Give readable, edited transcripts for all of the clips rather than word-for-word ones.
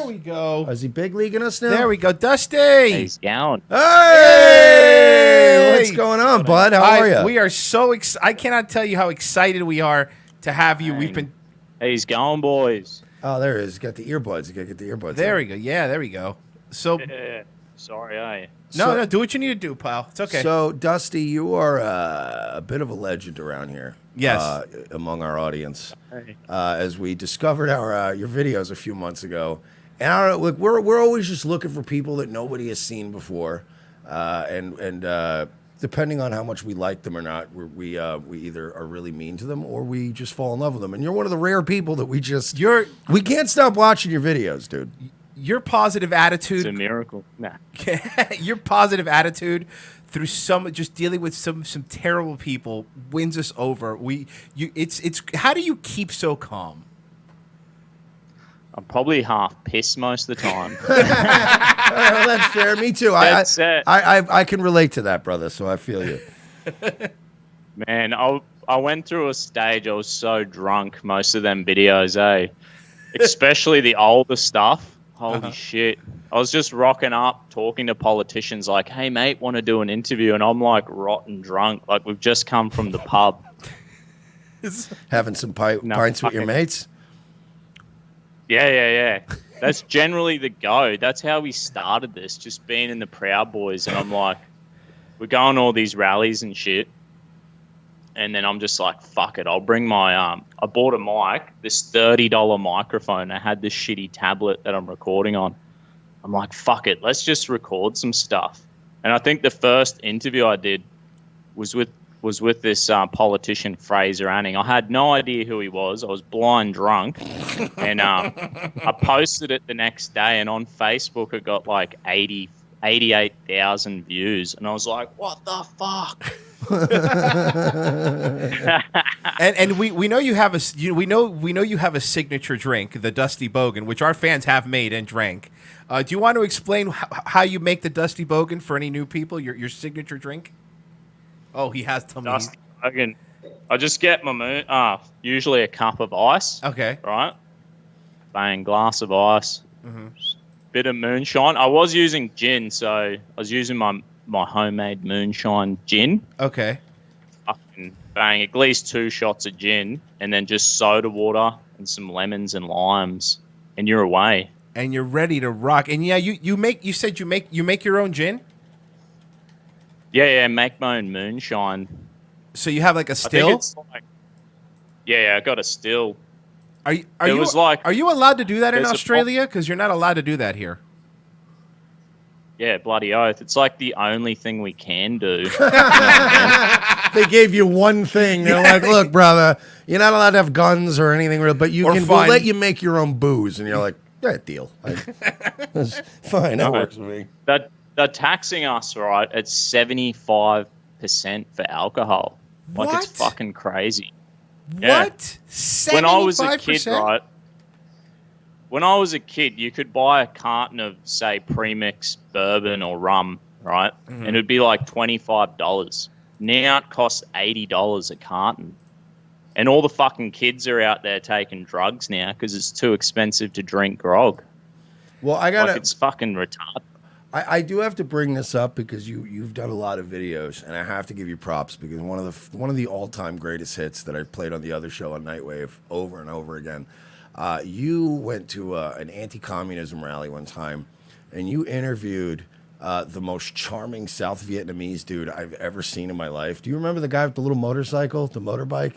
There we go. Is he big leaguing us now? There we go. Dusty. He's down. Hey! What's going on, bud? How are you? We are so excited. I cannot tell you how excited we are to have you. We've been. He's going, boys. Oh, there he is. Got the earbuds. You got to get the earbuds. There we go. Yeah, there we go. So. Sorry, eh? No, do what you need to do, pal. It's okay. So, Dusty, you are a bit of a legend around here. Yes. Among our audience. Hey. As we discovered your videos a few months ago. And look, we're always just looking for people that nobody has seen before. And depending on how much we like them or not, we either are really mean to them or we just fall in love with them. And you're one of the rare people that we can't stop watching your videos, dude. Your positive attitude. It's a miracle. Nah. Your positive attitude through just dealing with some terrible people wins us over. It's how do you keep so calm? I'm probably half pissed most of the time. Well, that's fair. Me too. I can relate to that, brother. So I feel you. Man, I went through a stage. I was so drunk most of them videos, eh? Especially the older stuff. Holy shit. I was just rocking up, talking to politicians like, hey, mate, want to do an interview? And I'm like rotten drunk. Like we've just come from the pub. Having some pints with your mates? Yeah. That's generally the go. That's how we started this, just being in the Proud Boys. And I'm like, we're going to all these rallies and shit. And then I'm just like, fuck it. I'll bring my, I bought a mic, this $30 microphone. I had this shitty tablet that I'm recording on. I'm like, fuck it. Let's just record some stuff. And I think the first interview I did was with this politician, Fraser Anning. I had no idea who he was. I was blind drunk. And I posted it the next day. And on Facebook, it got like 88,000 views. And I was like, what the fuck? and we know you have we know you have a signature drink, the Dusty Bogan, which our fans have made and drank. Do you want to explain how you make the Dusty Bogan for any new people? Your signature drink? Oh, he has to. Dusty Bogan. I just get my usually a cup of ice. Okay. Right. Bang, glass of ice. Mm-hmm. Bit of moonshine. I was using gin, so I was using my homemade moonshine gin. Okay. Fucking bang, at least 2 shots of gin, and then just soda water and some lemons and limes, and you're away. And you're ready to rock. And yeah, you said you make your own gin? Yeah, make my own moonshine. So you have like a still? I got a still. Are you allowed to do that in Australia? Because you're not allowed to do that here. Yeah, bloody oath. It's like the only thing we can do. They gave you one thing. They're like, look, brother, you're not allowed to have guns or anything real, but we'll let you make your own booze. And you're like, yeah, deal. That's fine. That works for me. They're taxing us, right, at 75% for alcohol. What? Like, it's fucking crazy. What? Yeah. 75%? When I was a kid, right? When I was a kid, you could buy a carton of, say, premix bourbon or rum, right? Mm-hmm. And it'd be like $25. Now it costs $80 a carton. And all the fucking kids are out there taking drugs now because it's too expensive to drink grog. Well, it's fucking retarded. I do have to bring this up because you've done a lot of videos, and I have to give you props because one of the all-time greatest hits that I've played on the other show on Nightwave over and over again. You went to an anti-communism rally one time, and you interviewed the most charming South Vietnamese dude I've ever seen in my life. Do you remember the guy with the little motorcycle, the motorbike?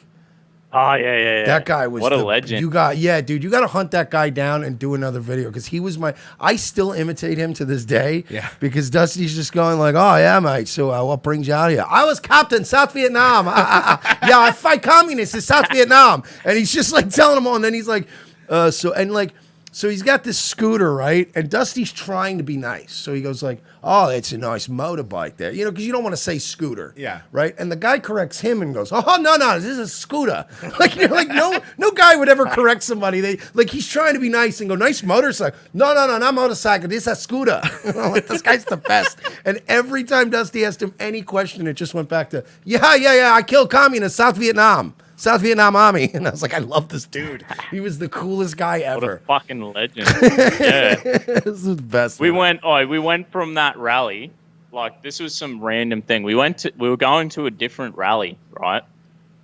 Oh, yeah. That guy was what a legend. You got to hunt that guy down and do another video because he was I still imitate him to this day. Yeah. Because Dusty's just going like, oh, yeah, mate. So what brings you out here? I was captain, South Vietnam. Yeah, I fight communists in South Vietnam. And he's just like telling them all. And then he's like, so he's got this scooter, right? And Dusty's trying to be nice. So he goes like, oh, it's a nice motorbike there. You know, because you don't want to say scooter. Yeah. Right? And the guy corrects him and goes, oh, no, this is a scooter. Like, you're like, no guy would ever correct somebody. He's trying to be nice and go, nice motorcycle. No, not motorcycle. This is a scooter. Like, this guy's the best. And every time Dusty asked him any question, it just went back to, yeah, I killed communists, South Vietnam. South Vietnam Army. And I was like, I love this dude. He was the coolest guy What a ever. fucking legend. Yeah. This is the best. We man. went from that rally, like this was some random thing. We were going to a different rally, right?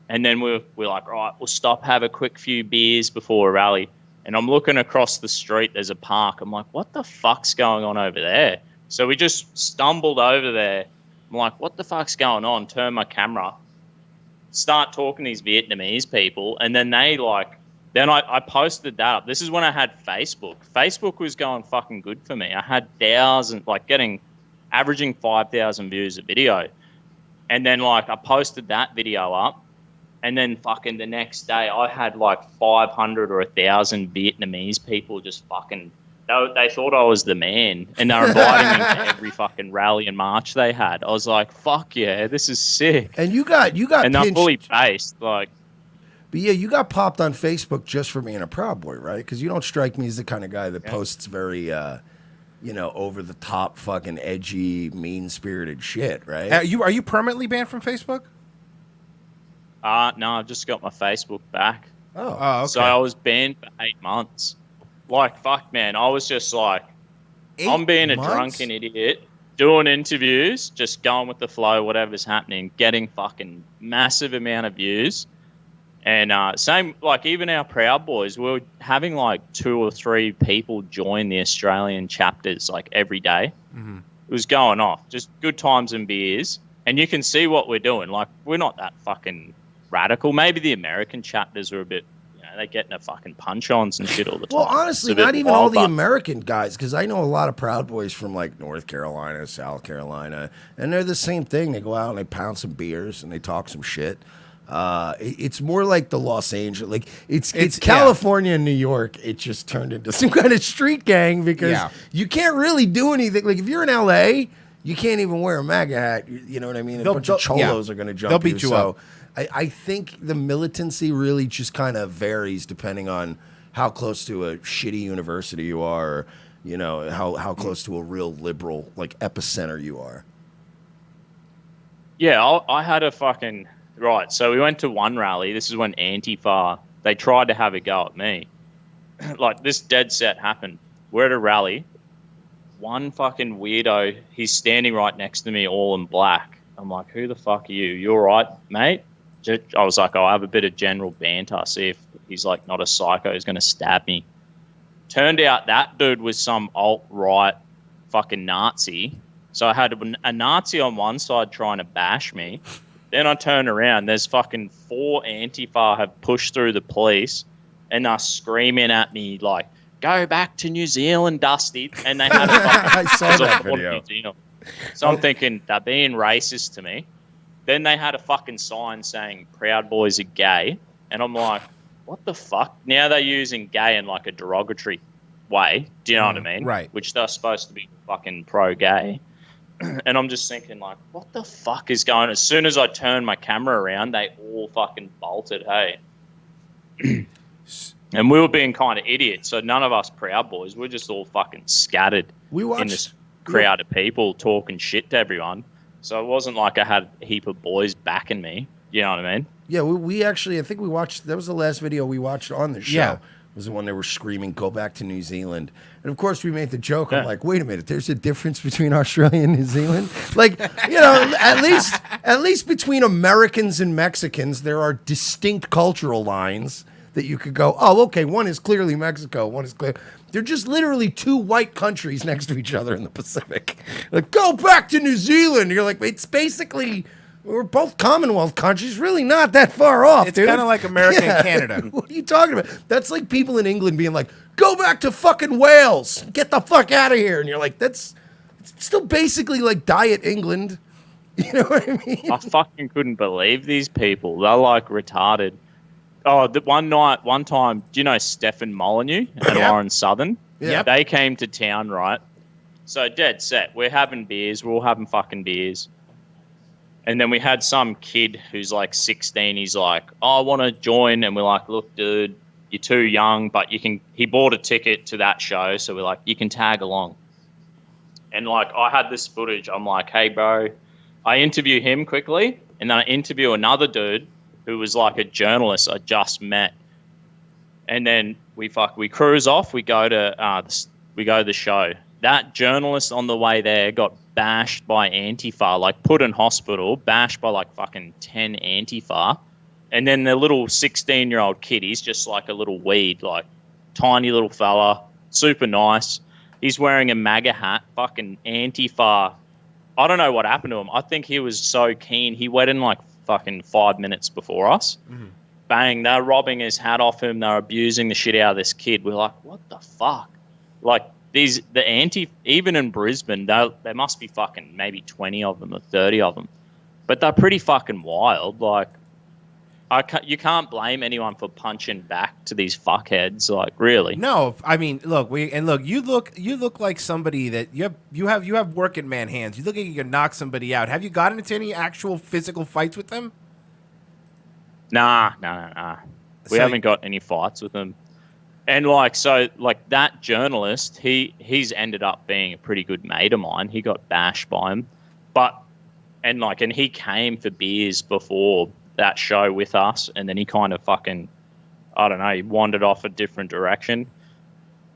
And then we're like, all right, we'll stop, have a quick few beers before a rally. And I'm looking across the street, there's a park. I'm like, what the fuck's going on over there? So we just stumbled over there. I'm like, what the fuck's going on? Turn my camera, start talking to these Vietnamese people. And then then I posted that up. This is when I had Facebook. Facebook was going fucking good for me. I had thousands, averaging 5,000 views a video. And then I posted that video up. And then fucking the next day, I had 500 or 1,000 Vietnamese people just fucking. They thought I was the man, and they were inviting me to every fucking rally and march they had. I was like, "Fuck yeah, this is sick!" And you got, and pinched. I'm fully based, But yeah, you got popped on Facebook just for being a Proud Boy, right? Because you don't strike me as the kind of guy that posts very, over the top, fucking edgy, mean spirited shit, right? Are you permanently banned from Facebook? No, I've just got my Facebook back. Oh, okay. So I was banned for 8 months. Fuck, man. I was just like, 8 I'm being a months? drunken idiot, doing interviews, just going with the flow, whatever's happening, getting fucking massive amount of views. And same, even our Proud Boys, we were having 2 or 3 people join the Australian chapters every day. Mm-hmm. It was going off, just good times and beers. And you can see what we're doing. We're not that fucking radical. Maybe the American chapters are a bit, they're getting a fucking punch-ons and shit all the time. Well, honestly, not even all the American guys, because I know a lot of Proud Boys from North Carolina, South Carolina, and they're the same thing. They go out and they pound some beers and they talk some shit. It's more like the Los Angeles, it's California and New York. It just turned into some kind of street gang because you can't really do anything. If you're in LA, you can't even wear a MAGA hat. You know what I mean? A bunch of cholos are going to jump They'll beat you up. I think the militancy really just kind of varies depending on how close to a shitty university you are, or, how close to a real liberal epicenter you are. Yeah, I had a fucking right. So we went to one rally. This is when Antifa, they tried to have a go at me. This dead set happened. We're at a rally. One fucking weirdo, he's standing right next to me, all in black. I'm like, who the fuck are you? You all right, mate? I was like, I'll have a bit of general banter, see if he's not a psycho who's going to stab me. Turned out that dude was some alt-right fucking Nazi. So I had a Nazi on one side trying to bash me. Then I turn around, there's fucking 4 Antifa have pushed through the police and are screaming at me go back to New Zealand, Dusty. And they had a fucking... I saw that video. So I'm thinking, they're being racist to me. Then they had a fucking sign saying Proud Boys are gay. And I'm like, what the fuck? Now they're using gay in a derogatory way. Do you know what I mean? Right. Which they're supposed to be fucking pro-gay. And I'm just thinking, what the fuck is going on? As soon as I turned my camera around, they all fucking bolted, hey. And we were being kind of idiots. So none of us Proud Boys, we're just all fucking scattered in this crowd of people talking shit to everyone. So it wasn't like I had a heap of boys backing me. You know what I mean? Yeah, we actually, I think we watched, that was the last video we watched on the show. Yeah. Was the one they were screaming, go back to New Zealand. And of course we made the joke. I'm like, wait a minute, there's a difference between Australia and New Zealand? At least between Americans and Mexicans, there are distinct cultural lines that you could go, oh, okay, one is clearly Mexico, one is clear. They're just literally 2 white countries next to each other in the Pacific. Go back to New Zealand. You're like, it's basically, we're both Commonwealth countries, really not that far off, It's dude. kind of like America and Canada. What are you talking about? That's like people in England being like, go back to fucking Wales. Get the fuck out of here. And you're like, it's still basically like Diet England. You know what I mean? I fucking couldn't believe these people. They're retarded. Oh, one time, do you know Stefan Molyneux and Lauren Southern? Yeah. They came to town, right? So dead set. We're having beers. We're all having fucking beers. And then we had some kid who's 16. He's like, oh, I want to join. And we're like, look, dude, you're too young, but he bought a ticket to that show. So we're like, you can tag along. And I had this footage. I'm like, hey, bro, I interview him quickly. And then I interview another dude. who was like a journalist I just met. And then we cruise off. We go to the show. That journalist on the way there got bashed by Antifa, like put in hospital, bashed by like fucking 10 Antifa. And then the little 16-year-old kid, he's just like a little weed, like tiny little fella, super nice. He's wearing a MAGA hat, fucking Antifa. I don't know what happened to him. I think he was so keen. He went in like fucking 5 minutes before us. Mm-hmm. Bang, they're robbing his hat off him. They're abusing the shit out of this kid. We're like, what the fuck? Like, even in Brisbane, there must be fucking maybe 20 of them or 30 of them. But they're pretty fucking wild. Like, you can't blame anyone for punching back to these fuckheads. Like, really? No, I mean, look, you look like somebody that you have working man hands. You look like you can knock somebody out. Have you gotten into any actual physical fights with them? Nah. We haven't got any fights with them. And that journalist, he's ended up being a pretty good mate of mine. He got bashed by him. And he came for beers before that show with us, and then he kind of fucking, I don't know, he wandered off a different direction,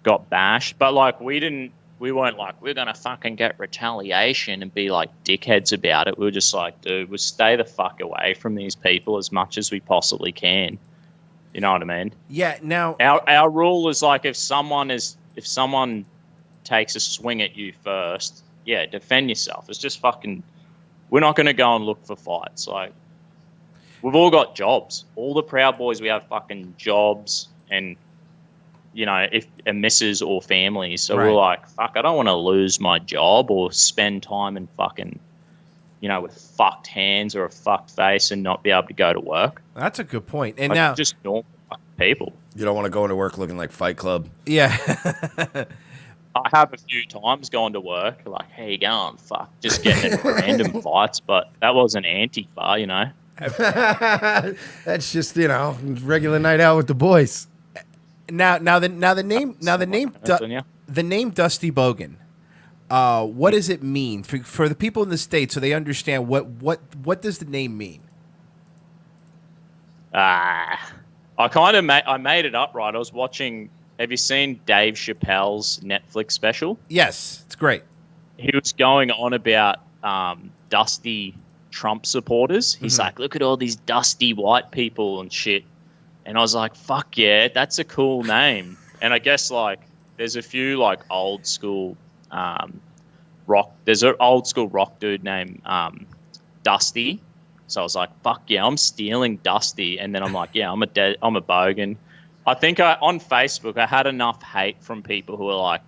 got bashed. But we weren't like, we're gonna fucking get retaliation and be like dickheads about it. We were just like, dude, we'll stay the fuck away from these people as much as we possibly can. You know what I mean? Yeah. Now our rule is like, if someone takes a swing at you first, yeah, defend yourself. It's just fucking, we're not gonna go and look for fights. Like, we've all got jobs. All the Proud Boys, we have fucking jobs and, if a missus or families. So We're like, fuck, I don't want to lose my job or spend time in fucking, with fucked hands or a fucked face and not be able to go to work. That's a good point. And like, now, just normal people. You don't want to go into work looking like Fight Club. Yeah. I have a few times gone to work, like, how you going? Fuck, just getting in random fights, but that wasn't Antifa, That's just regular night out with the boys. Now the name Dusty Bogan. What does it mean for the people in the States so they understand what does the name mean? I made it up, right? I was watching. Have you seen Dave Chappelle's Netflix special? Yes, it's great. He was going on about Dusty Trump supporters. He's like, look at all these dusty white people and shit. And I was like, fuck yeah, that's a cool name. And I guess there's a few old school rock. There's an old school rock dude named Dusty. So I was like, fuck yeah, I'm stealing Dusty. And then I'm like, yeah, I'm a Bogan. I think on Facebook I had enough hate from people who were like,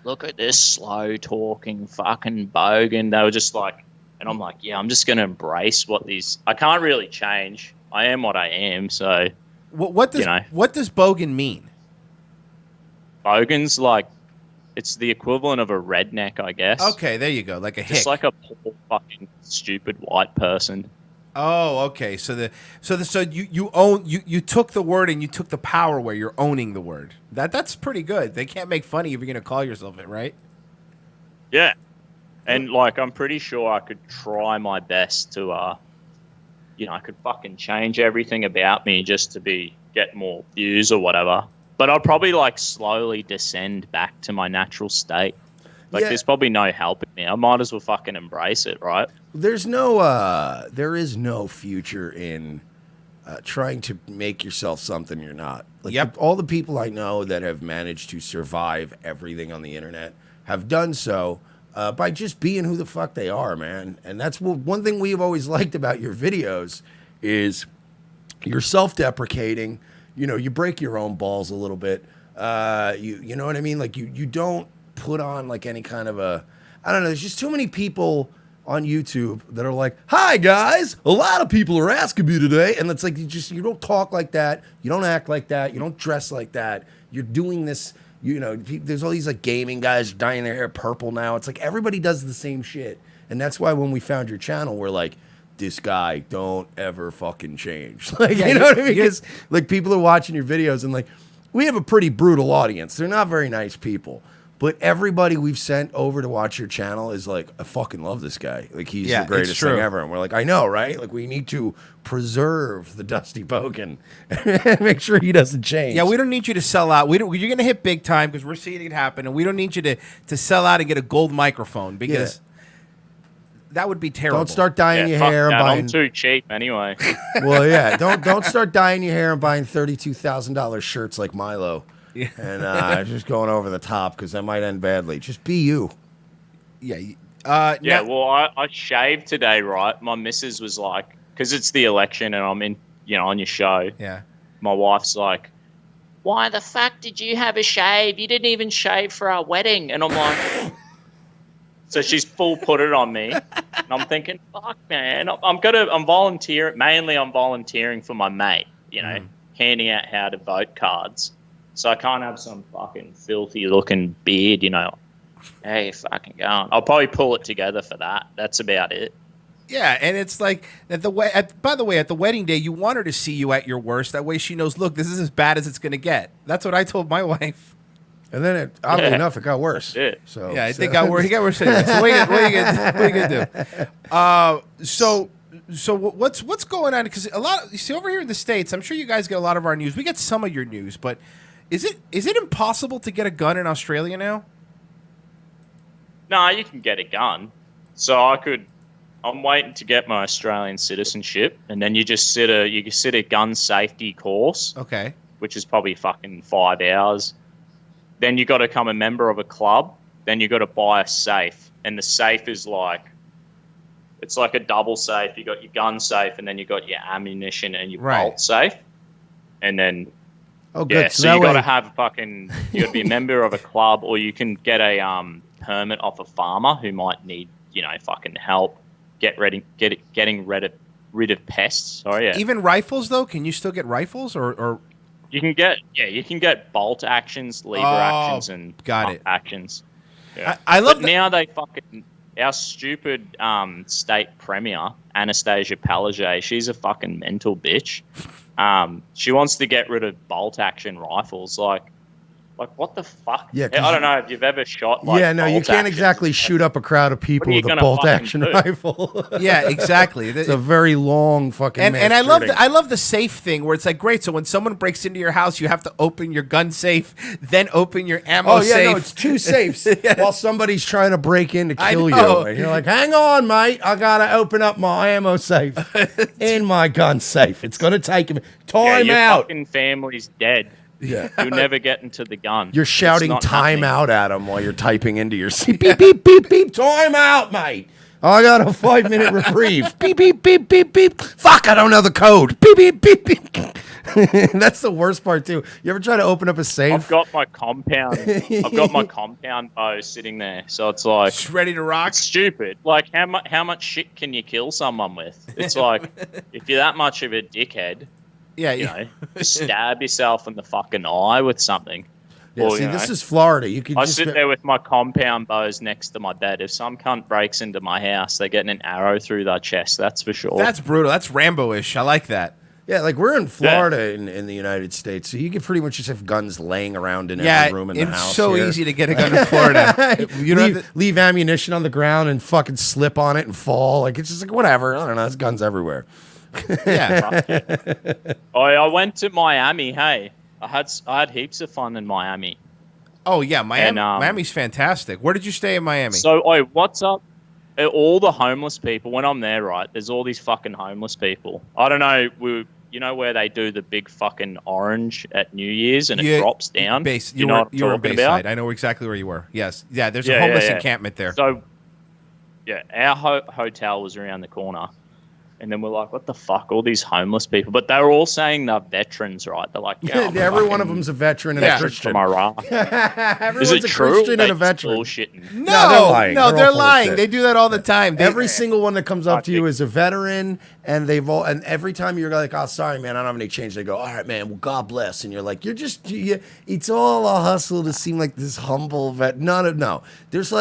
look at this slow talking fucking Bogan. They were just like, and I'm like, yeah, I'm just going to embrace I can't really change. I am what I am. So what does Bogan mean? Bogan's it's the equivalent of a redneck, I guess. Okay, there you go. Like a hick. Just like a poor fucking stupid white person. Oh, okay. So you took the word and you took the power where you're owning the word. That's pretty good. They can't make fun of you if you're gonna call yourself it, right? Yeah. And I'm pretty sure I could try my best to I could fucking change everything about me just to get more views or whatever. But I'll probably slowly descend back to my natural state. There's probably no helping me. I might as well fucking embrace it, right? There is no future in trying to make yourself something you're not. All the people I know that have managed to survive everything on the internet have done so by just being who the fuck they are, man. And that's one thing we've always liked about your videos is you're self-deprecating. You break your own balls a little bit. You know what I mean? You don't put on any kind of I don't know. There's just too many people on YouTube that are like, hi guys, a lot of people are asking me today. And it's you don't talk like that. You don't act like that. You don't dress like that. You're doing this, there's all these gaming guys dyeing their hair purple now. It's everybody does the same shit. And that's why when we found your channel, we're like, this guy, don't ever fucking change. You know what I mean? Because people are watching your videos and we have a pretty brutal audience. They're not very nice people. But everybody we've sent over to watch your channel is like, I fucking love this guy. Like, he's Yeah, the greatest it's true. thing ever. And we're like, I know, right? Like, we need to preserve the Dusty Bogan and make sure he doesn't change. Yeah, we don't need you to sell out. You're going to hit big time because we're seeing it happen, and we don't need you to sell out and get a gold microphone because that would be terrible. Don't start dyeing your fuck hair and that. buying. I'm too cheap anyway. Well, yeah, don't start dyeing your hair and buying $32,000 shirts like Milo. Yeah. And just going over the top because that might end badly. Just be you. Yeah. Yeah, now- well, I shaved today, right? My missus was like, because it's the election and I'm in, on your show. Yeah. My wife's like, why the fuck did you have a shave? You didn't even shave for our wedding. And I'm like, so she's full put it on me. And I'm thinking, fuck, man, I'm volunteering. Mainly I'm volunteering for my mate, handing out how to vote cards. So I can't have some fucking filthy looking beard, Hey, fucking go on. I'll probably pull it together for that. That's about it. Yeah, and it's like by the way, at the wedding day, you want her to see you at your worst. That way, she knows. Look, this is as bad as it's going to get. That's what I told my wife. And then, oddly enough, it got worse. That's it. So Yeah, I think got worse. He got worse. Anyway. So what are you gonna do? So what's going on? Because you see over here in the States, I'm sure you guys get a lot of our news. We get some of your news, but is it impossible to get a gun in Australia now? No, you can get a gun. So I'm waiting to get my Australian citizenship, and then you just sit a gun safety course. Okay. Which is probably fucking 5 hours. Then you got to become a member of a club. Then you got to buy a safe, and the safe is it's like a double safe. You got your gun safe, and then you got your ammunition and your bolt safe, and then. Oh, good. Yeah, so you got to way- you got to be a member of a club, or you can get a permit off a farmer who might need fucking help getting rid of pests. Sorry, yeah. Even rifles though, can you still get rifles or? You can get bolt actions, lever actions, and got it. actions. Yeah. I love now they fucking our stupid state premier Anastasia Palaszczuk. She's a fucking mental bitch. She wants to get rid of bolt action rifles. Like what the fuck? Yeah, I don't know if you've ever shot. Like, yeah, no, you can't exactly shoot up a crowd of people with a bolt action rifle. Yeah, exactly. It's a very long fucking. And I love the safe thing where it's like great. So when someone breaks into your house, you have to open your gun safe, then open your ammo safe. Oh yeah, no, it's two safes while somebody's trying to break in to kill you, and you're like, "Hang on, mate, I gotta open up my ammo safe and my gun safe. It's gonna take him time your out. Fucking family's dead. Yeah. You'll never get into the gun. You're shouting time happening. out at him while you're typing into your seat. Beep, beep, beep, beep. Time out, mate. I got a 5-minute reprieve. Beep, beep, beep, beep, beep. Fuck, I don't know the code. Beep, beep, beep, beep. That's the worst part, too. You ever try to open up a safe? I've got my compound bow sitting there. So it's like... It's ready to rock. It's stupid. Like, how much shit can you kill someone with? It's like, if you're that much of a dickhead... Yeah, just stab yourself in the fucking eye with something. Yeah, or, see, this is Florida. You could I just sit there with my compound bows next to my bed. If some cunt breaks into my house, they're getting an arrow through their chest. That's for sure. That's brutal. That's Rambo-ish. I like that. Yeah, like we're in Florida in the United States, so you can pretty much just have guns laying around in every room in the house. It's so here. easy to get a gun in Florida. You don't leave ammunition on the ground and fucking slip on it and fall. Like it's just like whatever. I don't know. There's guns everywhere. Yeah. I went to Miami. Hey, I had heaps of fun in Miami. Oh yeah, Miami. And, Miami's fantastic. Where did you stay in Miami? So, what's up? All the homeless people. When I'm there, right, there's all these fucking homeless people. I don't know. You know where they do the big fucking orange at New Year's and it drops down? You know what I'm talking about? I know exactly where you were. Yes. Yeah, there's a homeless encampment there. So, yeah, our hotel was around the corner. And then we're like, what the fuck? All these homeless people. But they were all saying they're veterans, right? They're like, yeah, every one of them's a veteran and a Christian. From Iraq. Everyone's Is it a true? Christian and a veteran. Bullshitting? No, they're lying. They're lying. They do that all the time. Every single one that comes up to you is a veteran, and and every time you're like, oh, sorry, man, I don't have any change. They go, all right, man, well, God bless. And you're like, it's all a hustle to seem like this humble vet. No. There's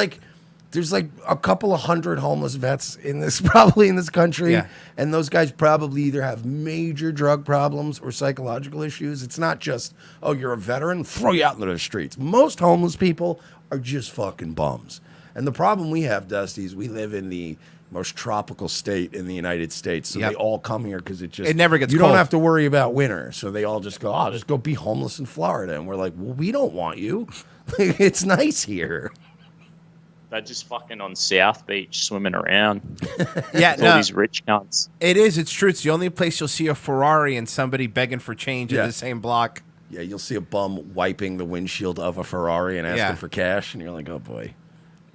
like a couple of hundred homeless vets probably in this country. Yeah. And those guys probably either have major drug problems or psychological issues. It's not just, oh, you're a veteran, throw you out into the streets. Most homeless people are just fucking bums. And the problem we have, Dusty, is we live in the most tropical state in the United States. So Yep. they all come here because It never gets you cold. don't have to worry about winter. So they all just go, oh, just go be homeless in Florida. And we're like, well, we don't want you. It's nice here. They're just fucking on South Beach swimming around. Yeah, All these rich cunts. it is. It's true. It's the only place you'll see a Ferrari and somebody begging for change in Yeah. the same block. Yeah, you'll see a bum wiping the windshield of a Ferrari and asking Yeah. for cash. And you're like, oh, boy.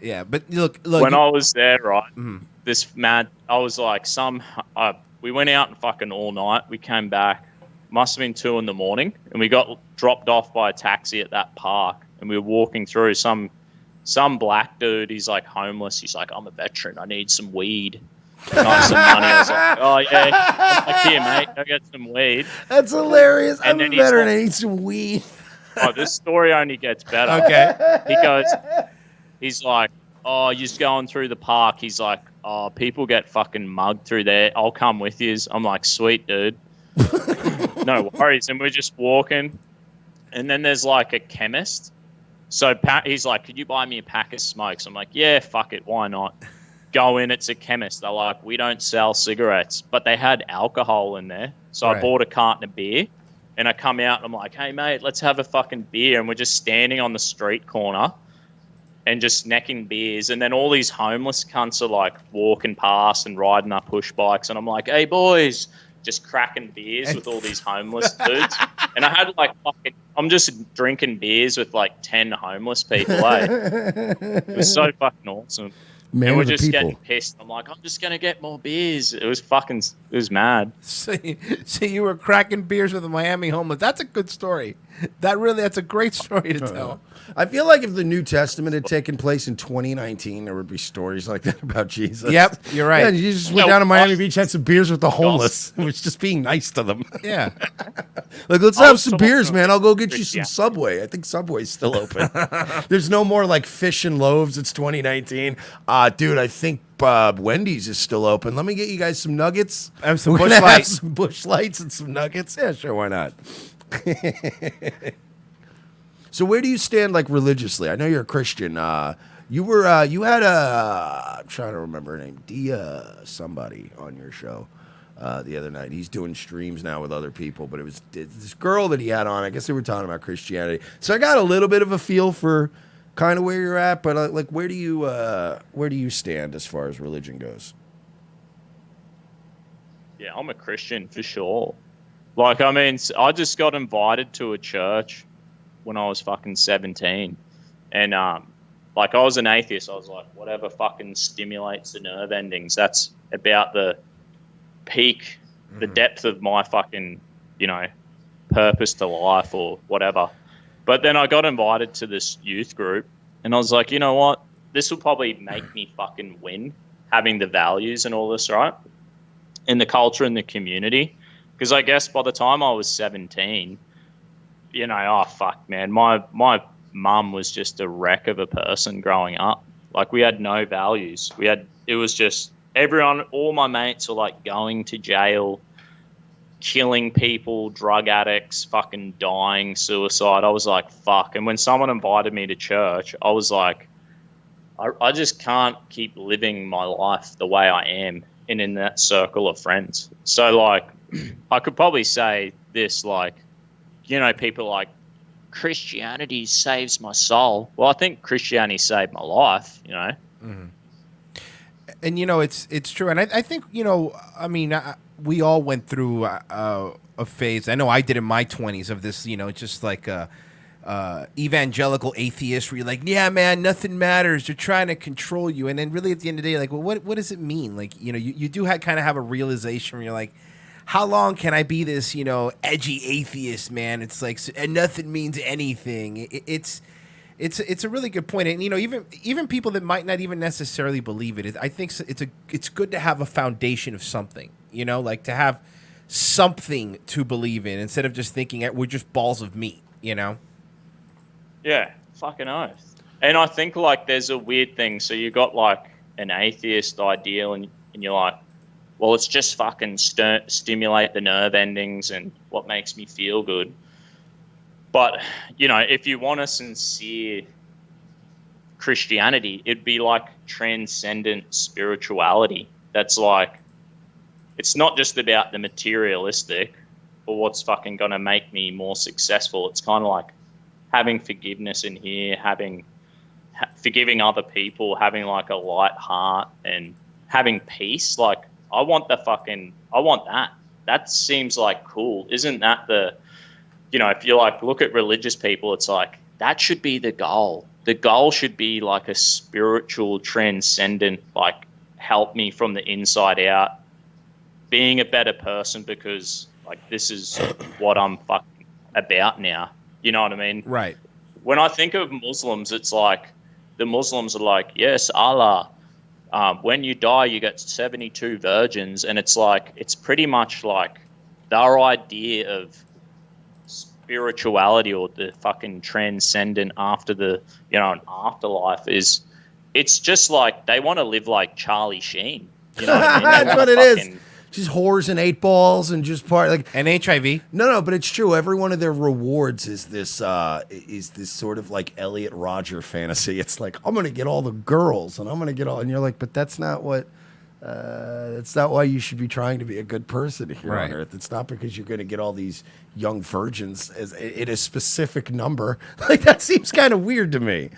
Yeah, but look. When I was there, right, I was like, we went out and fucking all night. We came back, must have been 2 a.m, and we got dropped off by a taxi at that park. And we were walking through some black dude. He's like homeless. He's like, I'm a veteran. I need some weed. And I have some money. I was like, oh yeah, I'm like, here, mate, go get some weed. That's hilarious. And I'm a then he's veteran. like- I need some weed. Oh, this story only gets better. Okay. He's like, oh, you're just going through the park. He's like, oh, people get fucking mugged through there. I'll come with you. I'm like, sweet, dude. No worries. And we're just walking. And then there's like a chemist. So he's like, could you buy me a pack of smokes? I'm like, yeah, fuck it. Why not? Go in. It's a chemist. They're like, we don't sell cigarettes. But they had alcohol in there. So Right. I bought a carton of beer. And I come out and I'm like, hey, mate, let's have a fucking beer. And we're just standing on the street corner and just necking beers. And then all these homeless cunts are like walking past and riding our push bikes. And I'm like, hey, boys, just cracking beers with all these homeless dudes. And I had like I'm just drinking beers with like 10 homeless people, It was so fucking awesome. Man And we're of the just people. getting pissed. I'm like, I'm just going to get more beers. It was mad. So you were cracking beers with the Miami homeless. That's a good story. That's a great story to tell. I feel like if the New Testament had taken place in 2019, there would be stories like that about Jesus. Yep, you're right. Yeah, you just went down to Miami Beach, had some beers with the homeless. It was just being nice to them. Yeah. Like, let's I have was some talking beers, man. I'll go get you Yeah. some Subway. I think Subway's still open. There's no more like fish and loaves. It's 2019. Dude, I think Wendy's is still open. Let me get you guys some nuggets. And some We're Busch gonna have Light. some Busch Lights and some nuggets. Yeah, sure, why not? So where do you stand like religiously? I know you're a Christian. You had I'm trying to remember her name, Dia somebody on your show the other night. He's doing streams now with other people, but it was this girl that he had on. I guess they were talking about Christianity. So I got a little bit of a feel for kind of where you're at, but like where do you stand as far as religion goes? Yeah, I'm a Christian for sure. Like, I mean, I just got invited to a church when I was fucking 17. And, like, I was an atheist. I was like, whatever fucking stimulates the nerve endings, that's about the peak, the depth of my fucking, purpose to life or whatever. But then I got invited to this youth group, and I was like, you know what? This will probably make me fucking win, having the values and all this, right? In the culture and the community. Because I guess by the time I was 17, oh, fuck, man. My mum was just a wreck of a person growing up. Like, we had no values. It was just all my mates were like going to jail, killing people, drug addicts, fucking dying, suicide. I was like, fuck. And when someone invited me to church, I was like, I just can't keep living my life the way I am and in that circle of friends. So, like, I could probably say this, like, people like, Christianity saves my soul. Well, I think Christianity saved my life, And it's true, and I think we all went through a phase. I know I did in my 20s of this, just like evangelical atheist, where you're like, yeah, man, nothing matters. They're trying to control you, and then really at the end of the day, like, well, what does it mean? Like, you do kind of have a realization where you're like, how long can I be this, edgy atheist, man? It's like, and nothing means anything. It's a really good point, and even people that might not even necessarily believe it, I think it's good to have a foundation of something, like to have something to believe in instead of just thinking we're just balls of meat, Yeah, fucking oath. And I think, like, there's a weird thing. So you got like an atheist ideal, and you're like, well, it's just fucking stimulate the nerve endings and what makes me feel good. But, if you want a sincere Christianity. It'd be like transcendent spirituality. That's like, it's not just about the materialistic or what's fucking going to make me more successful. It's kind of like having forgiveness in here, forgiving other people, having like a light heart and having peace. Like, I want that. That seems like cool. Isn't that if you like look at religious people, it's like, that should be the goal. The goal should be like a spiritual, transcendent, like, help me from the inside out, being a better person, because like this is what I'm fucking about now. You know what I mean? Right. When I think of Muslims, it's like the Muslims are like, yes, Allah. When you die, you get 72 virgins, and it's like, it's pretty much like their idea of spirituality or the fucking transcendent after the an afterlife is, it's just like they want to live like Charlie Sheen. You know what I mean? That's what it is. Just whores and 8 balls and just and HIV. No, but it's true. Every one of their rewards is this sort of like Elliot Rodger fantasy. It's like, I'm gonna get all the girls and I'm gonna get all, and you're like, but that's not what. That's not why you should be trying to be a good person here on Earth. It's not because you're going to get all these young virgins in a specific number. Like, that seems kind of weird to me.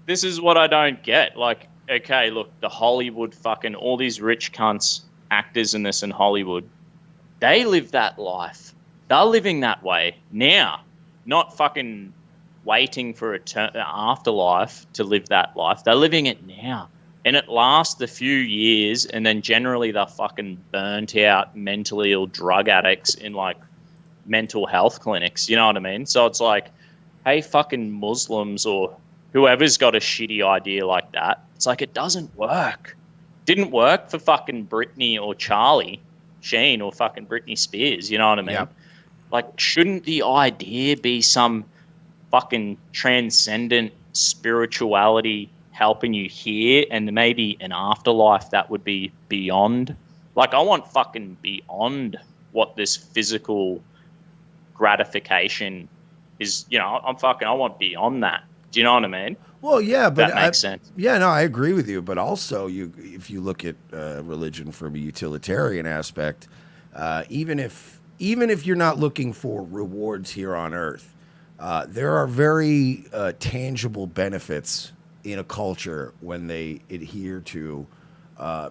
This is what I don't get. Like, okay, look, the Hollywood fucking, all these rich cunts, actors in this in Hollywood, they live that life. They're living that way now, not fucking waiting for an afterlife to live that life. They're living it now. And it lasts a few years, and then generally they're fucking burnt out mentally ill drug addicts in like mental health clinics. You know what I mean? So it's like, hey, fucking Muslims or whoever's got a shitty idea like that, it's like, it doesn't work. Didn't work for fucking Britney or Charlie Sheen or fucking Britney Spears. You know what I mean? Yep. Like, shouldn't the idea be some fucking transcendent spirituality helping you here, and maybe an afterlife that would be beyond? Like, I want fucking beyond what this physical gratification is. I want beyond that. Do you know what I mean? Well, yeah, but that makes sense. Yeah, no, I agree with you. But also, if you look at religion from a utilitarian aspect, even if you're not looking for rewards here on Earth, there are very tangible benefits in a culture when they adhere to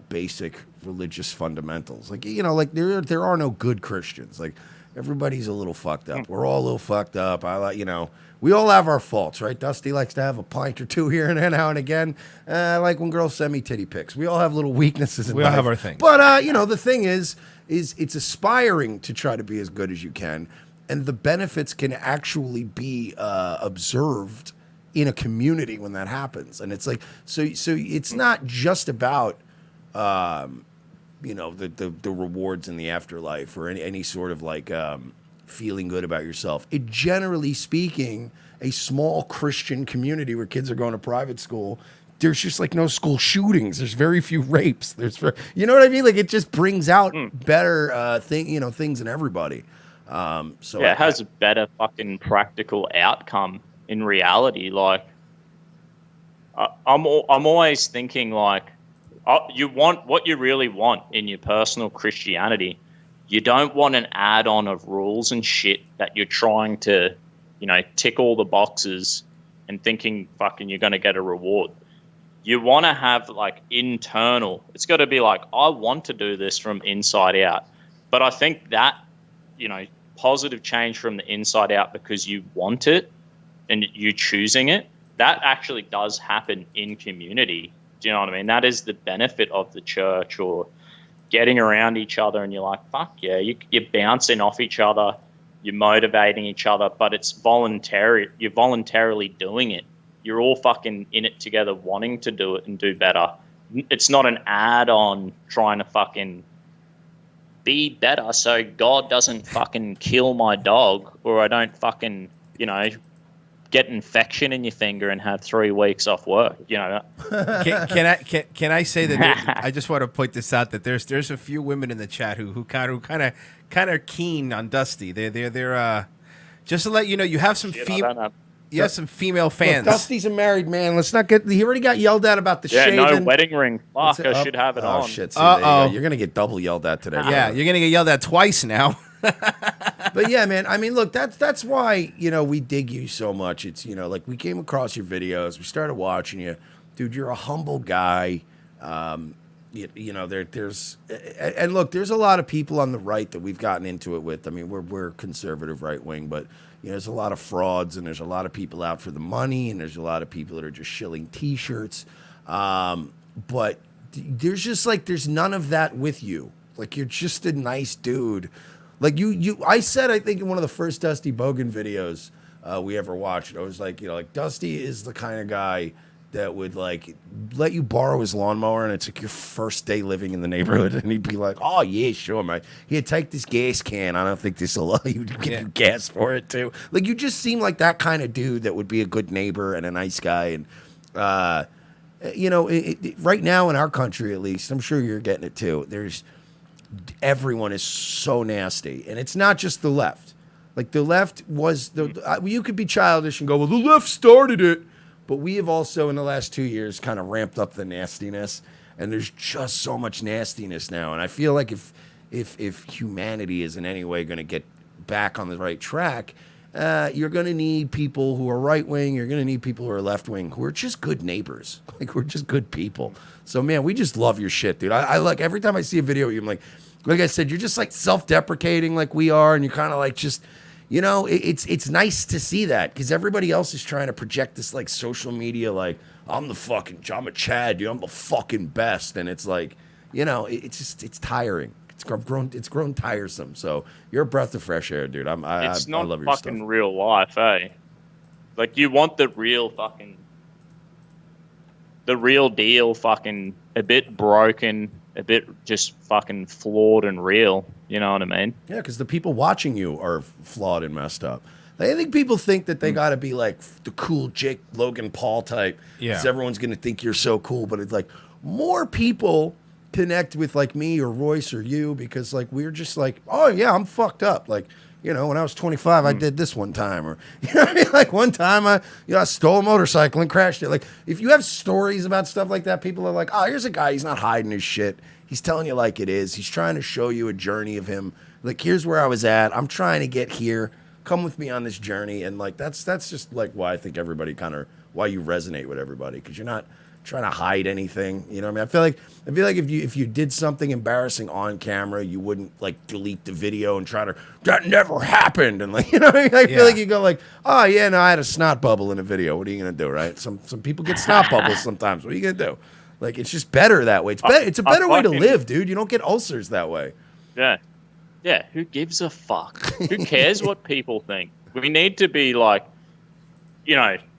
basic religious fundamentals. Like, there are no good Christians. Like, everybody's a little fucked up. We're all a little fucked up. We all have our faults, right? Dusty likes to have a pint or two here and there now and again. Like when girls send me titty pics. We all have little weaknesses in life. We all have our things. But, the thing is it's aspiring to try to be as good as you can. And the benefits can actually be observed in a community when that happens. And it's like, so it's not just about, the rewards in the afterlife or any sort of like feeling good about yourself. It, generally speaking, a small Christian community where kids are going to private school, there's just like no school shootings. There's very few rapes. You know what I mean? Like, it just brings out better things in everybody. It has a better fucking practical outcome in reality. Like, I'm always thinking like, you want what you really want in your personal Christianity. You don't want an add-on of rules and shit that you're trying to, tick all the boxes and thinking fucking you're going to get a reward. You want to have like internal. It's got to be like, I want to do this from inside out. But I think that, positive change from the inside out because you want it and you choosing it, that actually does happen in community. Do you know what I mean? That is the benefit of the church or getting around each other, and you're like, fuck yeah, you're bouncing off each other, you're motivating each other, but it's voluntary. You're voluntarily doing it. You're all fucking in it together, wanting to do it and do better. It's not an add-on trying to fucking be better so God doesn't fucking kill my dog, or I don't fucking, get infection in your finger and have 3 weeks off work. Can I say that I just want to point this out, that there's a few women in the chat who kind of keen on Dusty. They're just to let you know, you have some female. you have some female fans. Look, Dusty's a married man. Let's not get. He already got yelled at about the shaving. no wedding ring. Fuck, I should have it on. Oh shit! See, there you go. You're gonna get double yelled at today. Yeah, you're gonna get yelled at twice now. But yeah, man. I mean, look, that's why we dig you so much. It's like we came across your videos, we started watching you, dude. You're a humble guy. There's and look, there's a lot of people on the right that we've gotten into it with. I mean, we're conservative right wing, but there's a lot of frauds and there's a lot of people out for the money and there's a lot of people that are just shilling T-shirts. But there's just there's none of that with you. Like you're just a nice dude. Like I said, I think in one of the first Dusty Bogan videos we ever watched, I was like, Dusty is the kind of guy that would let you borrow his lawnmower and it's like your first day living in the neighborhood and he'd be like, oh yeah, sure, man. Here, take this gas can. I don't think this will allow you to give you gas for it too. Like you just seem like that kind of dude that would be a good neighbor and a nice guy. And right now in our country, at least, I'm sure you're getting it too. Everyone is so nasty, and it's not just the left. Like the left was you could be childish and go, well, the left started it. But we have also, in the last 2 years, kind of ramped up the nastiness, and there's just so much nastiness now. And I feel like if humanity is in any way going to get back on the right track, you're going to need people who are right wing. You're going to need people who are left wing, who are just good neighbors. Like we're just good people. So man, we just love your shit, dude. I like every time I see a video, you're like I said, you're just self-deprecating like we are, and you're kind of just. It's nice to see that because everybody else is trying to project this social media I'm a Chad, dude, I'm the fucking best, and it's it's tiring. It's grown tiresome. So you're a breath of fresh air, dude. I love your stuff. It's not fucking real life, eh? Like you want the real deal, fucking a bit broken, a bit just fucking flawed and real. You know what I mean? Yeah, because the people watching you are flawed and messed up. I think people think that they got to be like the cool Jake Logan Paul type. Yeah. Because everyone's going to think you're so cool. But it's more people connect with me or Royce or you because we're just oh, yeah, I'm fucked up. When I was 25, I did this one time. Or, one time I stole a motorcycle and crashed it. If you have stories about stuff like that, people are like, oh, here's a guy. He's not hiding his shit. He's telling you like it is. He's trying to show you a journey of him. Here's where I was at. I'm trying to get here. Come with me on this journey. And that's just why I think everybody why you resonate with everybody. Because you're not trying to hide anything. You know what I mean? I feel like if you did something embarrassing on camera, you wouldn't delete the video and try to, that never happened. And I feel like you go oh yeah, no, I had a snot bubble in a video. What are you going to do, right? Some people get snot bubbles sometimes. What are you going to do? It's just better that way. It's a better way to live, dude. You don't get ulcers that way. Yeah. Yeah, who gives a fuck? Who cares what people think? We need to be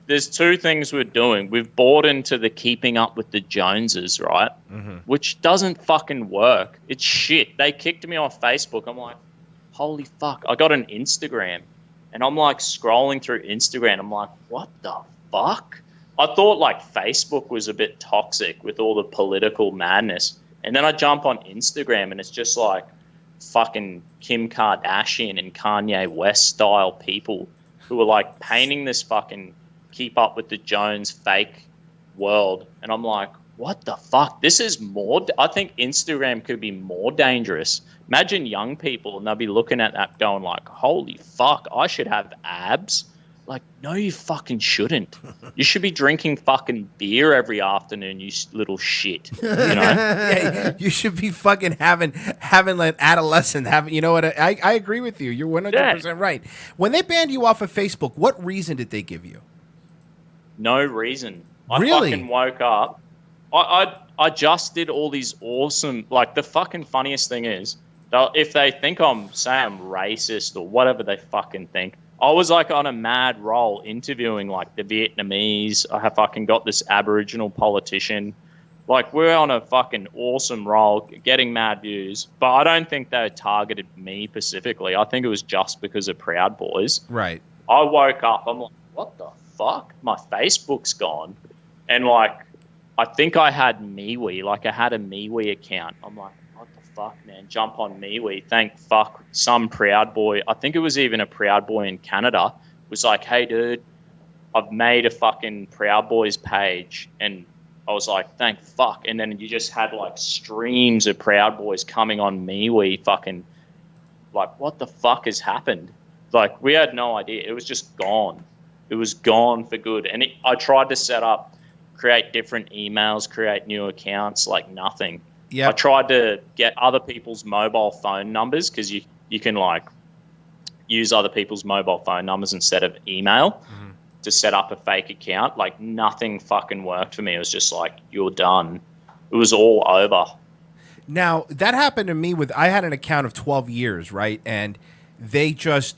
there's two things we're doing. We've bought into the keeping up with the Joneses, right? Mm-hmm. Which doesn't fucking work. It's shit. They kicked me off Facebook. I'm like, holy fuck. I got an Instagram, and I'm scrolling through Instagram. I'm like, what the fuck? I thought Facebook was a bit toxic with all the political madness. And then I jump on Instagram and it's just fucking Kim Kardashian and Kanye West style people who are painting this fucking keep up with the Jones fake world. And I'm like, what the fuck? This is I think Instagram could be more dangerous. Imagine young people and they'll be looking at that going holy fuck, I should have abs. No, you fucking shouldn't. You should be drinking fucking beer every afternoon, you little shit. Yeah, you should be fucking having adolescent. You know what? I agree with you. You're 100% right. When they banned you off of Facebook, what reason did they give you? No reason. Really? I fucking woke up. I just did all these awesome. The fucking funniest thing is, if they think I'm racist or whatever they fucking think. I was on a mad roll interviewing the Vietnamese. I have fucking got this Aboriginal politician. We're on a fucking awesome roll, getting mad views. But I don't think they targeted me specifically. I think it was just because of Proud Boys. Right. I woke up. I'm like, what the fuck? My Facebook's gone. And I think I had MeWe. I had a MeWe account. I'm like, what the fuck, man? Jump on MeWe. Thank fuck some Proud Boy. I think it was even a Proud Boy in Canada was hey, dude, I've made a fucking Proud Boys page, and I was like, thank fuck. And then you just had like streams of Proud Boys coming on MeWe, fucking like, what the fuck has happened? Like, we had no idea. It was just gone. It was gone for good. And I tried to set up, create different emails, create new accounts, like nothing. Yeah. I tried to get other people's mobile phone numbers, because you can like use other people's mobile phone numbers instead of email to set up a fake account. Like, nothing fucking worked for me. It was just like, you're done. It was all over. Now, that happened to me I had an account of 12 years, right? And they just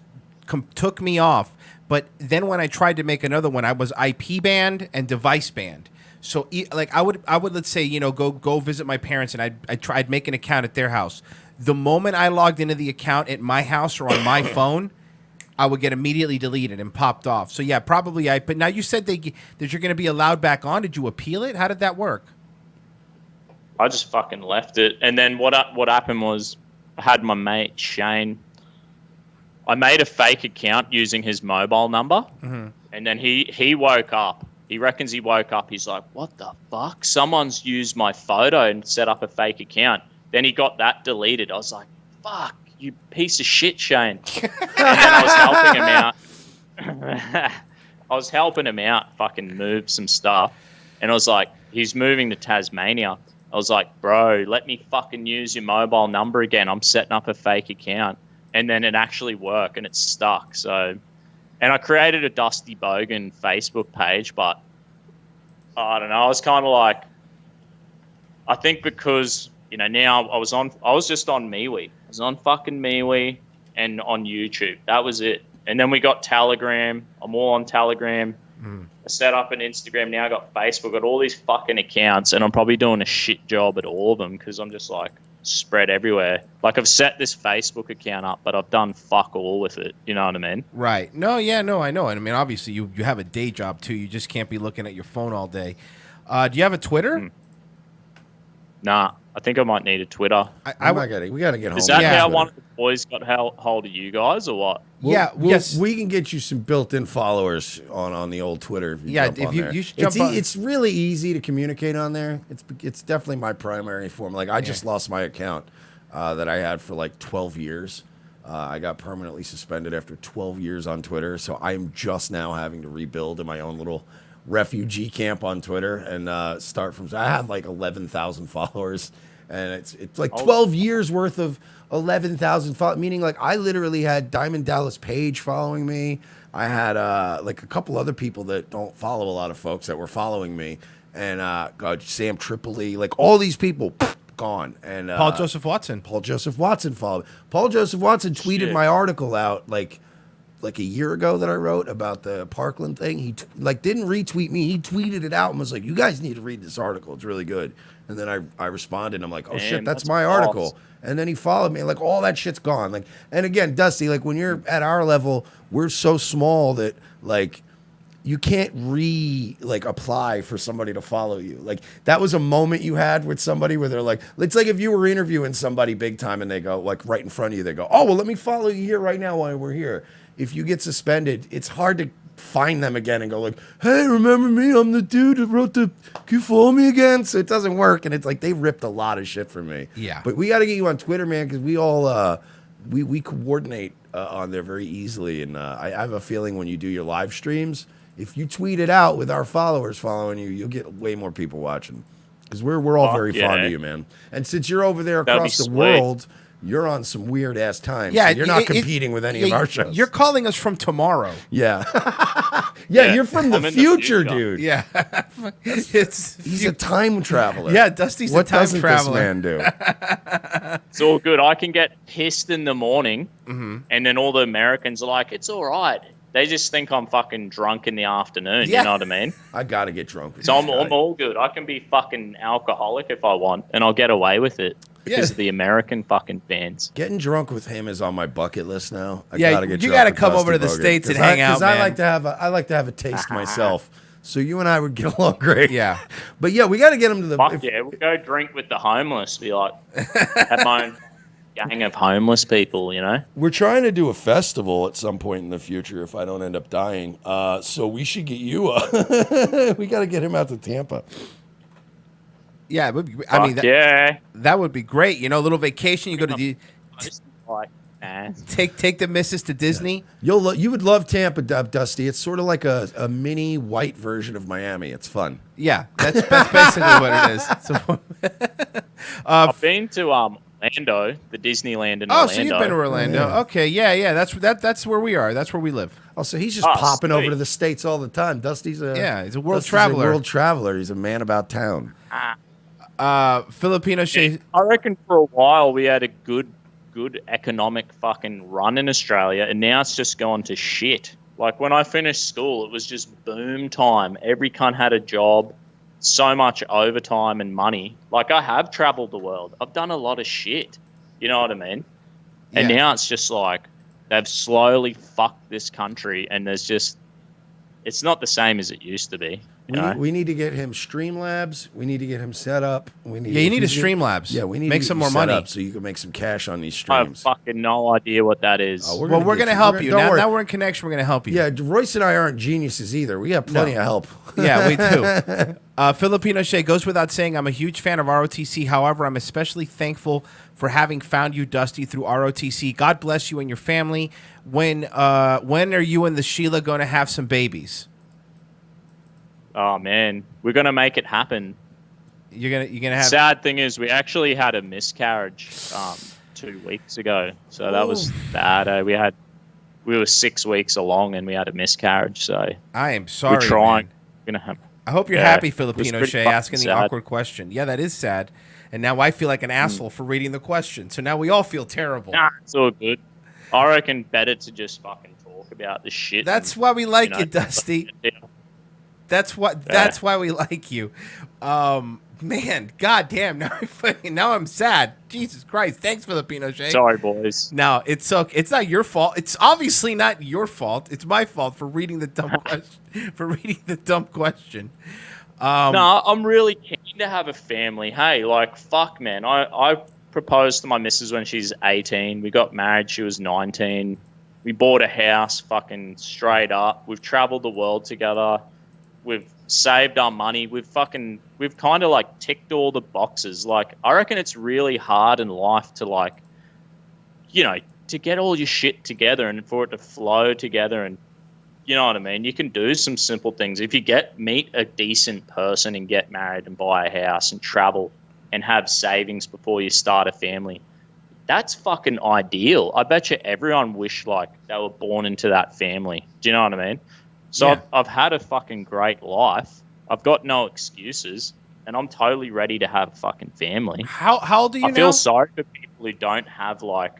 took me off. But then when I tried to make another one, I was IP banned and device banned. So like I would let's say, go visit my parents, and I'd make an account at their house. The moment I logged into the account at my house or on my phone, I would get immediately deleted and popped off. So yeah, probably but now you said that you're going to be allowed back on. Did you appeal it? How did that work? I just fucking left it. And then what happened was, I had my mate Shane. I made a fake account using his mobile number, and then he woke up. He reckons he woke up. He's like, "What the fuck? Someone's used my photo and set up a fake account." Then he got that deleted. I was like, "Fuck, you piece of shit, Shane!" And then I was helping him out. I was helping him out, fucking move some stuff, and I was like, "He's moving to Tasmania." I was like, "Bro, let me fucking use your mobile number again. I'm setting up a fake account." And then it actually worked, and it stuck. So, and I created a Dusty Bogan Facebook page, but I don't know. I was kind of like, I think because, now I was just on MeWe. I was on fucking MeWe and on YouTube. That was it. And then we got Telegram. I'm all on Telegram. I set up an Instagram. Now I got Facebook. Got all these fucking accounts, and I'm probably doing a shit job at all of them, because I'm just like spread everywhere. Like, I've set this Facebook account up, but I've done fuck all with it. You know what I mean? Right. No, I know. And I mean, obviously you have a day job too. You just can't be looking at your phone all day. Do you have a Twitter? Nah, I think I might need a Twitter. We got to get home. Is that how Twitter. one of the boys got hold of you guys, or what? Yes. We can get you some built-in followers on the old Twitter. If you jump on there. You should jump on. It's really easy to communicate on there. It's definitely my primary form. Like, I just lost my account that I had for like 12 years. I got permanently suspended after 12 years on Twitter, so I'm just now having to rebuild in my own little refugee camp on Twitter and start from. I have like 11,000 followers, and it's like 12 years worth of 11,000 followers. Meaning, like, I literally had Diamond Dallas Page following me. I had like a couple other people that don't follow a lot of folks that were following me, and Sam Tripoli, like all these people. Gone. And Paul Joseph Watson followed. Paul Joseph Watson tweeted my article out like a year ago that I wrote about the Parkland thing. He didn't retweet me. He tweeted it out and was like, "You guys need to read this article. It's really good." And then I responded. I'm like, "Oh shit, that's my article." And then he followed me. Like, all that shit's gone. Like, and again, Dusty, like, when you're at our level, we're so small that like you can't apply for somebody to follow you. Like, that was a moment you had with somebody where they're like, it's like if you were interviewing somebody big time and they go, like, right in front of you, they go, "Oh, well, let me follow you here right now while we're here." If you get suspended, it's hard to find them again and go like, "Hey, remember me? I'm the dude who wrote the, can you follow me again?" So it doesn't work. And it's like, they ripped a lot of shit from me. Yeah. But we got to get you on Twitter, man, because we all, we coordinate on there very easily. And I have a feeling when you do your live streams, if you tweet it out with our followers following you, you'll get way more people watching, because we're all very fond of you, man. And since you're over there across the world, you're on some weird ass time. Yeah, so you're not competing with any of our shows. You're calling us from tomorrow. Yeah, you're from the future, dude. Yeah, he's a time traveler. Yeah, Dusty's a time traveler. What doesn't this man do? It's all good. I can get pissed in the morning, and then all the Americans are like, "It's all right." They just think I'm fucking drunk in the afternoon. Yeah. You know what I mean? I gotta get drunk. So I'm all good. I can be fucking alcoholic if I want, and I'll get away with it because of the American fucking fans. Getting drunk with him is on my bucket list now. I gotta get you gotta come over to the States and hang out, man. I like to have a taste myself. So you and I would get along great. Yeah. But yeah, we got to get him to the. We'll go drink with the homeless. Be like, have my own gang of homeless people, you know? We're trying to do a festival at some point in the future if I don't end up dying. So we should get you we got to get him out to Tampa. Yeah, it would be, Yeah. that would be great. You know, a little vacation. You go to Man. take the missus to Disney. You would love Tampa, Dusty. It's sort of like a mini white version of Miami. It's fun. Yeah, that's basically what it is. So, I've been to Orlando, the Disneyland in Orlando. Oh, so you've been to Orlando? Yeah. Okay, yeah. That's where we are. That's where we live. Oh, so he's just popping over to the States all the time. Dusty's he's a world traveler. A world traveler. He's a man about town. Filipino Shay. I reckon for a while we had a good economic fucking run in Australia, and now it's just gone to shit. Like when I finished school, it was just boom time. Every cunt had a job, so much overtime and money. Like I have traveled the world. I've done a lot of shit. You know what I mean? And now it's just like they've slowly fucked this country, and it's not the same as it used to be. We need to get him Streamlabs. We need to get him set up. You need a Streamlabs. Yeah, we need make to some more money so you can make some cash on these I streams. have fucking no idea what that is. Oh, we're going to help you. Now we're in connection. We're going to help you. Yeah, Royce and I aren't geniuses either. We have plenty of help. Yeah, we do. Filipino Shay, goes without saying, I'm a huge fan of ROTC. However, I'm especially thankful for having found you, Dusty, through ROTC. God bless you and your family. When are you and the Sheila going to have some babies? Oh man, we're gonna make it happen. You're gonna have. Sad thing is, we actually had a miscarriage 2 weeks ago, so that was bad. We were 6 weeks along and we had a miscarriage. So I am sorry. We're trying. Man. We're gonna have. I hope you're happy, Filipino Shay, fucking asking the sad. awkward question. Yeah, that is sad. And now I feel like an asshole for reading the question. So now we all feel terrible. Nah, it's all good. I reckon better to just fucking talk about the shit. That's why we like you, Dusty. That's why we like you. Man, goddamn! Now I'm sad. Jesus Christ! Thanks, Filipino Shay. Sorry, boys. No, it's not your fault. It's obviously not your fault. It's my fault for reading the dumb question. No, I'm really keen to have a family. Hey, like fuck, man. I proposed to my missus when she's 18. We got married. She was 19. We bought a house, fucking straight up. We've traveled the world together. We've saved our money. We've kind of like ticked all the boxes. Like, I reckon it's really hard in life to like, you know, to get all your shit together and for it to flow together. And you know what I mean? You can do some simple things. If you meet a decent person and get married and buy a house and travel and have savings before you start a family, that's fucking ideal. I bet you everyone wish like they were born into that family. Do you know what I mean? So Yeah. I've had a fucking great life. I've got no excuses, and I'm totally ready to have a fucking family. How old are you now? I feel sorry for people who don't have like,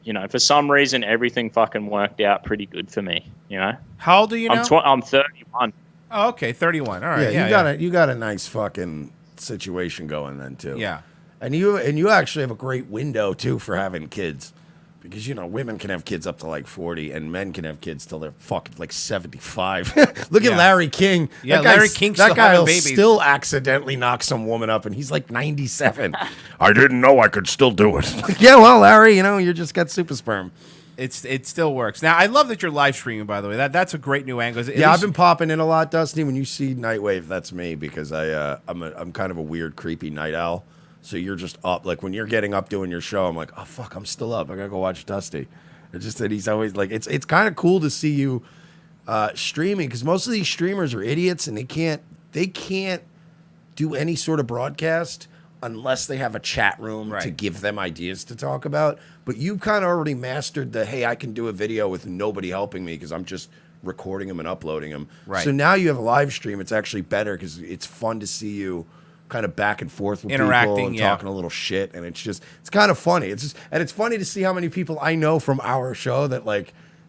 you know, for some reason everything fucking worked out pretty good for me. You know. How old are you now? I'm 31. Oh, okay, 31. All right. Yeah, you got a nice fucking situation going then too. Yeah. And you actually have a great window too for having kids. Because, you know, women can have kids up to like 40 and men can have kids till they're fucking like 75. Look at Larry King. Yeah, Larry King still that guy having will babies. still accidentally knock some woman up and he's like 97. I didn't know I could still do it. Yeah, well, Larry, you know, you just got super sperm. It still works. Now, I love that you're live streaming, by the way. That's a great new angle. I've been popping in a lot, Dusty. When you see Nightwave, that's me because I'm kind of a weird, creepy night owl. So you're just up, like when you're getting up doing your show, I'm like, oh fuck, I'm still up. I gotta go watch Dusty. It's just that he's always like, it's kind of cool to see you streaming because most of these streamers are idiots and they can't do any sort of broadcast unless they have a chat room to give them ideas to talk about. But you kind of already mastered the, hey, I can do a video with nobody helping me because I'm just recording them and uploading them. Right. So now you have a live stream. It's actually better because it's fun to see you kind of back and forth with interacting people and talking a little shit, and it's kind of funny. It's funny to see how many people I know from our show that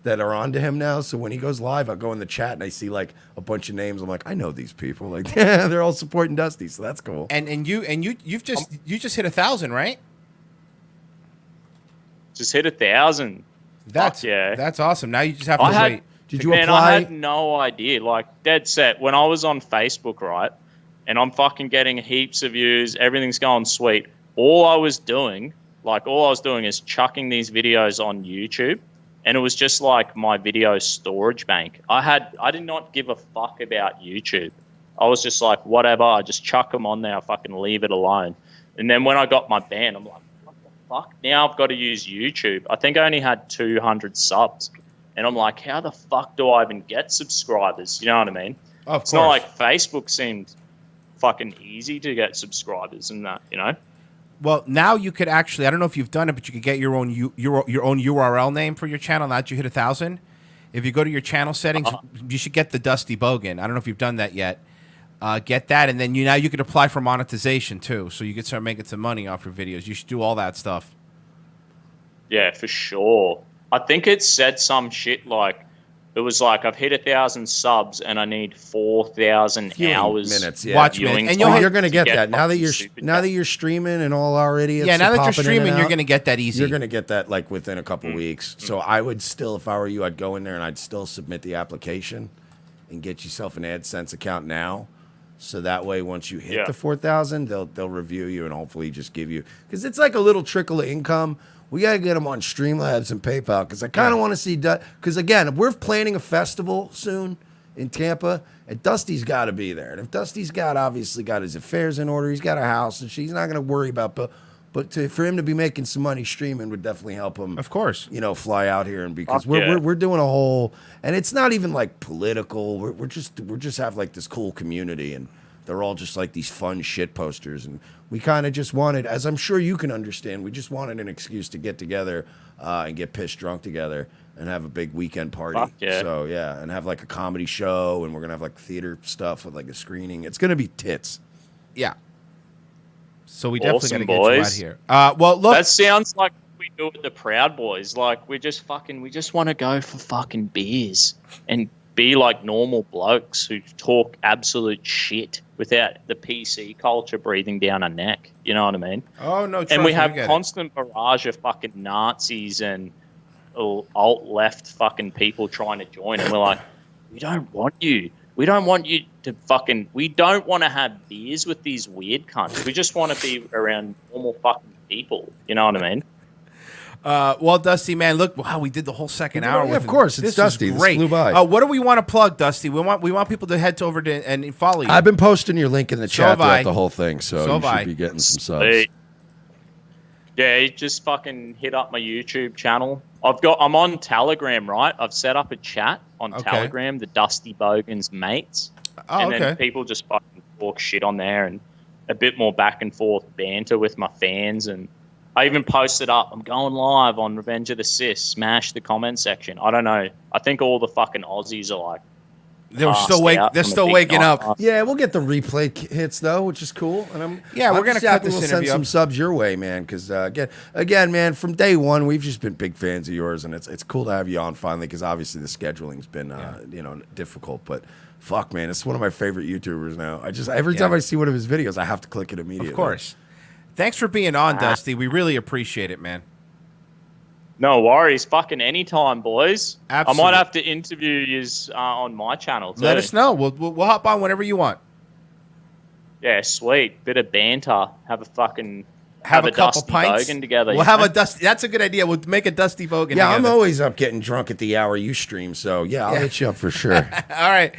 are onto him now. So when he goes live, I'll go in the chat and I see like a bunch of names. I'm like, I know these people. Like, yeah, they're all supporting Dusty, so that's cool. And you've just hit 1,000, right? Just hit 1,000. That's awesome. Now you just have to wait. Did you Man, apply? I had no idea. Like, dead set. When I was on Facebook, right, and I'm fucking getting heaps of views, everything's going sweet. All I was doing Like all I was doing is chucking these videos on YouTube, and it was just like my video storage bank. I did not give a fuck about YouTube. I was just like, whatever, I just chuck them on there, I fucking leave it alone. And then when I got my ban, I'm like, what the fuck? Now I've got to use YouTube. I think I only had 200 subs. And I'm like, how the fuck do I even get subscribers? You know what I mean? Of It's not like Facebook seemed fucking easy to get subscribers and that, you know? Well, now you could actually, I don't know if you've done it, but you could get your own URL name for your channel now that you hit 1,000. If you go to your channel settings, you should get the Dusty Bogan. I don't know if you've done that yet. Get that, and then now you could apply for monetization too, so you could start making some money off your videos. You should do all that stuff. Yeah, for sure. I think it said some shit like, it was like, I've hit 1,000 subs and I need 4,000 hours minutes. Yeah. Watch viewing minutes. And time You're going to get that now that fucking you're streaming and all our idiots. Yeah, now are that you're popping in streaming, and you're out, going to get that easy. You're going to get that like within a couple weeks. So I would still, if I were you, I'd go in there and I'd still submit the application and get yourself an AdSense account now. So that way, once you hit the 4,000, they'll review you and hopefully just give you, because it's like a little trickle of income. We got to get them on Streamlabs and PayPal because I kind of want to see, because again, we're planning a festival soon in Tampa, and Dusty's got to be there. And if Dusty's obviously got his affairs in order, he's got a house, and she's not going to worry about, but for him to be making some money streaming would definitely help him. Of course, fly out here, and because we're doing a whole, and it's not even like political. We're just have like this cool community, and they're all just like these fun shit posters, and we kind of just wanted, as I'm sure you can understand, we just wanted an excuse to get together and get pissed drunk together and have a big weekend party. Fuck yeah. So yeah, and have like a comedy show, and we're gonna have like theater stuff with like a screening. It's gonna be tits. yeah. So we definitely got to Awesome, get boys. you out here. Well, look, That sounds like we do with the Proud Boys. Like we just want to go for fucking beers and be like normal blokes who talk absolute shit without the PC culture breathing down our neck. You know what I mean? oh no, And we trust me, have constant barrage of fucking Nazis and alt left fucking people trying to join, and we're like, we don't want you. We don't want you to fucking. We don't want to have beers with these weird cunts. We just want to be around normal fucking people. You know what I mean? well, Dusty, man, look, wow, we did the whole second hour. Yeah, with of course, him. it's This was Dusty. This Great. flew by. What do we want to plug, Dusty? We want people to head over to and follow you. I've been posting your link in the chat have I. throughout the whole thing, so So you have I. should be getting some subs. Sweet. Yeah, you just fucking hit up my YouTube channel. I'm on Telegram, right? I've set up a chat on Okay. Telegram, the Dusty Bogan's mates. Oh, and then okay. people just fucking talk shit on there, and a bit more back and forth banter with my fans. And I even posted up, I'm going live on Revenge of the Sis. Smash the comment section. I don't know. I think all the fucking Aussies are like, They're still out They're from a still big waking night up. last Yeah, we'll get the replay hits though, which is cool. And I'm we're I'm gonna just cut happy this we'll interview send some up. subs your way, man. Because again, man, from day one, we've just been big fans of yours, and it's cool to have you on finally. Because obviously the scheduling's been difficult, but fuck, man, it's one of my favorite YouTubers now. Every time I see one of his videos, I have to click it immediately. Of course. Thanks for being on, Dusty. We really appreciate it, man. no worries. Fucking anytime, boys. Absolutely. I might have to interview you on my channel too. Let us know. We'll hop on whenever you want. Yeah, sweet. Bit of banter. Have a fucking Have a couple Dusty pints Bogan together. We'll you have know? a Dusty. That's a good idea. We'll make a Dusty Bogan. Yeah, I'm together. always up getting drunk at the hour you stream. So yeah, I'll hit you up for sure. All right.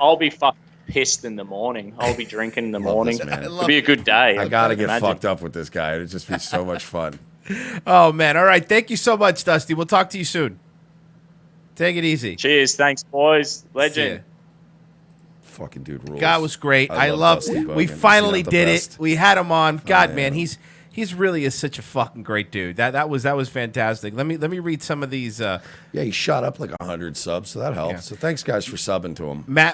I'll be fucking pissed in the morning. I'll be drinking in the morning. this, man. It'll be a good day. I gotta get Imagine. fucked up with this guy. It'd just be so much fun. Oh man. All right. Thank you so much, Dusty. We'll talk to you soon. Take it easy. Cheers. Thanks, boys. See Legend. ya. Fucking dude rules. God was great. I love love. Dusty Bogan. We He's finally the did it. best. We had him on. God, yeah. man, he's really is such a fucking great dude. That was fantastic. Let me read some of these. Yeah, he shot up like 100 subs, so that helps. Yeah. So thanks, guys, for subbing to him. Matt